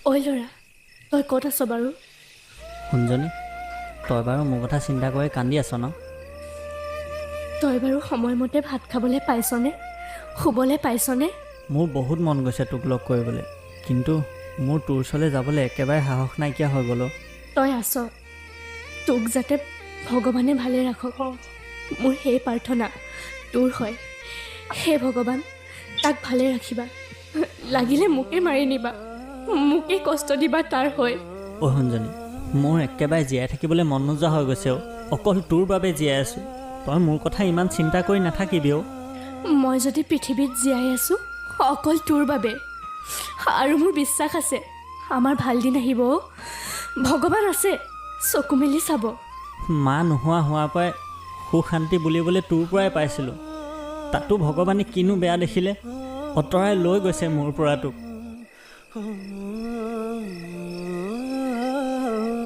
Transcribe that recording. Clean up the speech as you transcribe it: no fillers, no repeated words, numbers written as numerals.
ঐ ল'ৰা, তই ক'ত আছ বাৰু? শুনজনী, তই বাৰু মোৰ কথা চিন্তা কৰি কান্দি আছ ন? তই বাৰু সময়মতে ভাত খাবলৈ পাইছনে? শুবলৈ পাইছনে? মোৰ বহুত মন গৈছে তোক লগ কৰিবলৈ, কিন্তু মোৰ তোৰ ওচৰলৈ যাবলৈ একেবাৰে সাহস নাইকিয়া হৈ গ'ল। তই আছ, তোক যাতে ভগৱানে ভালে ৰাখক, মোৰ সেই প্ৰাৰ্থনা তোৰ হয়। হে ভগৱান, তাক ভালে ৰাখিবা। লাগিলে মোকে মাৰি নিবা, মোকে কষ্ট দিবা তাৰ হৈ। শুনজনী, মোৰ একেবাৰে জীয়াই থাকিবলৈ মন নোযোৱা হৈ গৈছে। অকল তোৰ বাবে জীয়াই আছোঁ। তই মোৰ কথা ইমান চিন্তা কৰি নাথাকিবি। মই যদি পৃথিৱীত জীয়াই আছোঁ অকল তোৰ বাবে, আৰু মোৰ বিশ্বাস আছে আমাৰ ভাল দিন আহিব। ভগৱান আছে, চকু মেলি চাব। মা নোহোৱা হোৱাৰ পৰাই সুখ শান্তি বুলিবলৈ তোৰ পৰাই পাইছিলোঁ। তাতো ভগৱানে কিনো বেয়া দেখিলে, আঁতৰাই লৈ গৈছে মোৰ পৰা তোক।